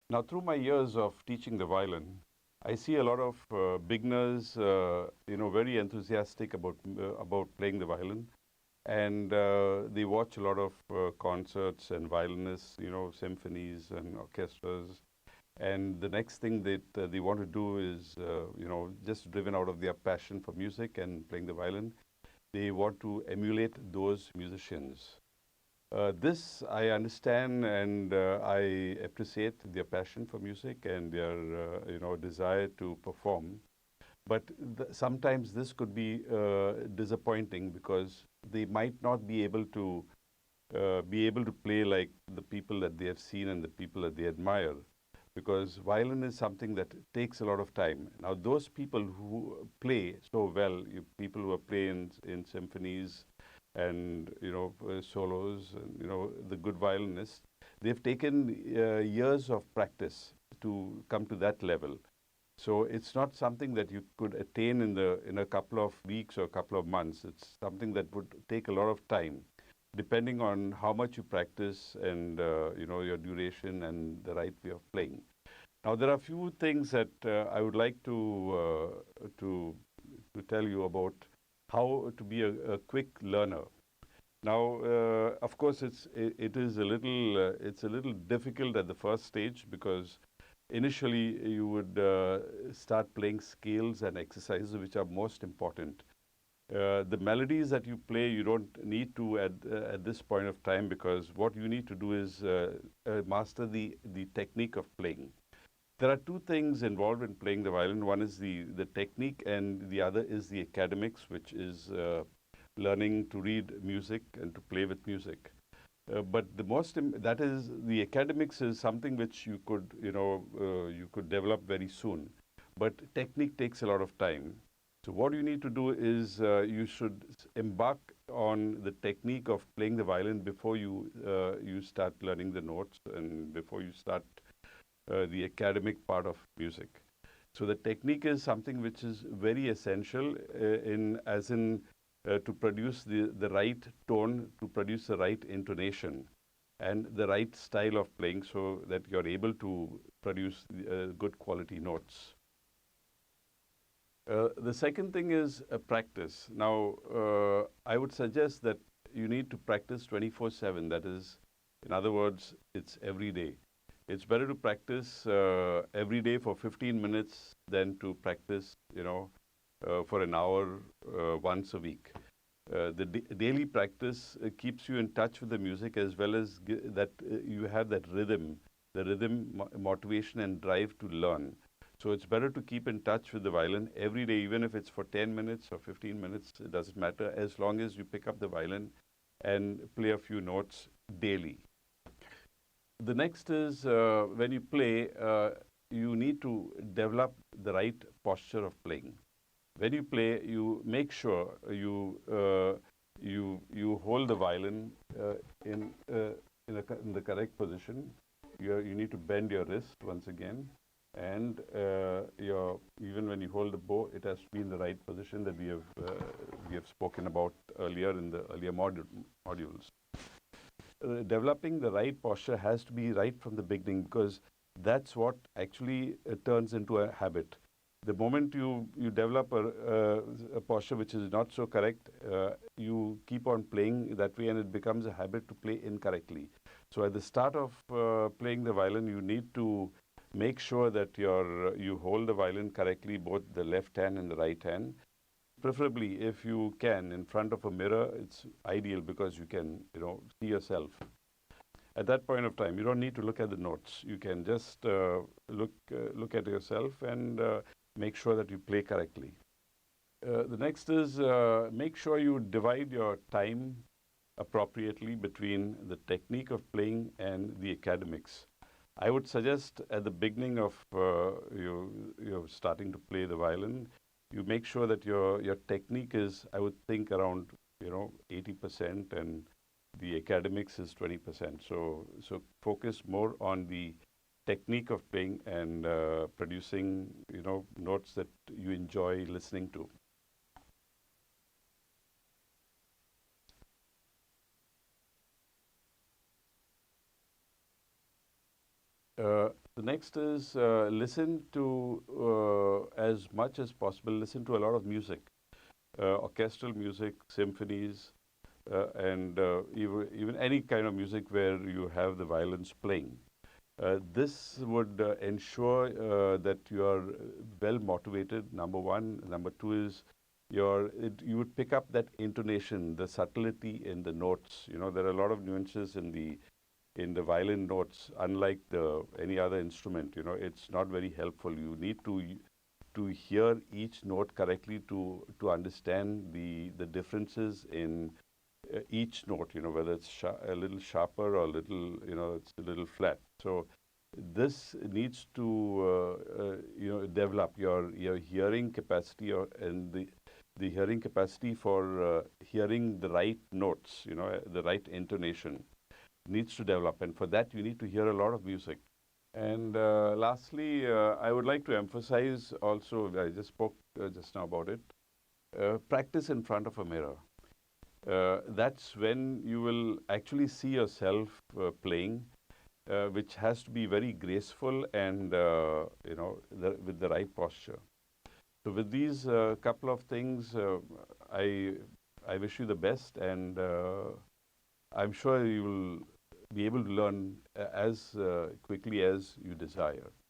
Now, through my years of teaching the violin, I see a lot of beginners, very enthusiastic about playing the violin, and they watch a lot of concerts and violinists, symphonies and orchestras. And the next thing that they want to do is, just driven out of their passion for music and playing the violin, they want to emulate those musicians. This I understand, and I appreciate their passion for music and their desire to perform. But sometimes this could be disappointing because they might not be able to play like the people that they have seen and the people that they admire, because violin is something that takes a lot of time. Now, those people who play so well, people who are playing in symphonies and solos, and the good violinists, they've taken years of practice to come to that level. So it's not something that you could attain in a couple of weeks or a couple of months. It's something that would take a lot of time, depending on how much you practice and your duration and the right way of playing. Now, there are a few things that I would like to tell you about how to be a quick learner. Now, of course, it's a little difficult at the first stage, because initially you would start playing scales and exercises which are most important. The melodies that you play, you don't need to at this point of time, because what you need to do is master the technique of playing. There are two things involved in playing the violin. One is the technique, and the other is the academics, which is learning to read music and to play with music. But that is, the academics is something which you could develop very soon. But technique takes a lot of time. So what you need to do is you should embark on the technique of playing the violin before you start learning the notes and before you start the academic part of music. So the technique is something which is very essential to produce the right tone, to produce the right intonation and the right style of playing, so that you're able to produce good quality notes. The second thing is practice. Now, I would suggest that you need to practice 24/7. That is, in other words, it's every day. It's better to practice every day for 15 minutes than to practice, for an hour once a week. The daily practice keeps you in touch with the music, as well as that you have that rhythm, motivation, and drive to learn. So it's better to keep in touch with the violin every day, even if it's for 10 minutes or 15 minutes. It doesn't matter, as long as you pick up the violin and play a few notes daily. The next is, when you play, you need to develop the right posture of playing. When you play, you make sure you hold the violin in the correct position. You need to bend your wrist once again, and even when you hold the bow, it has to be in the right position that we have spoken about earlier in the earlier modules. Developing the right posture has to be right from the beginning, because that's what actually turns into a habit. The moment you develop a posture which is not so correct, you keep on playing that way, and it becomes a habit to play incorrectly. So at the start of playing the violin, you need to make sure that you hold the violin correctly, both the left hand and the right hand. Preferably, if you can, in front of a mirror, it's ideal, because you can, see yourself. At that point of time, you don't need to look at the notes. You can just look at yourself and make sure that you play correctly. The next is, make sure you divide your time appropriately between the technique of playing and the academics. I would suggest at the beginning of you're starting to play the violin, you make sure that your technique is, I would think, around 80%, and the academics is 20%. So focus more on the technique of playing and producing notes that you enjoy listening to. The next is listen to, as much as possible, listen to a lot of music, orchestral music, symphonies, and even any kind of music where you have the violins playing. This would ensure that you are well motivated, number one. Number two is you would pick up that intonation, the subtlety in the notes. You know, there are a lot of nuances in the violin notes, unlike any other instrument. You know, it's not very helpful. You need to hear each note correctly to understand the differences in each note, you know, whether it's a little sharper or a little, you know, it's a little flat. So this needs to, you know, develop your hearing capacity, and the hearing capacity for hearing the right notes, you know, the right intonation needs to develop. And for that, you need to hear a lot of music. And lastly, I would like to emphasize also, I just spoke just now about it, practice in front of a mirror. That's when you will actually see yourself playing, which has to be very graceful and you know, with the right posture. So with these couple of things, I I wish you the best, and I'm sure you will be able to learn as quickly as you desire.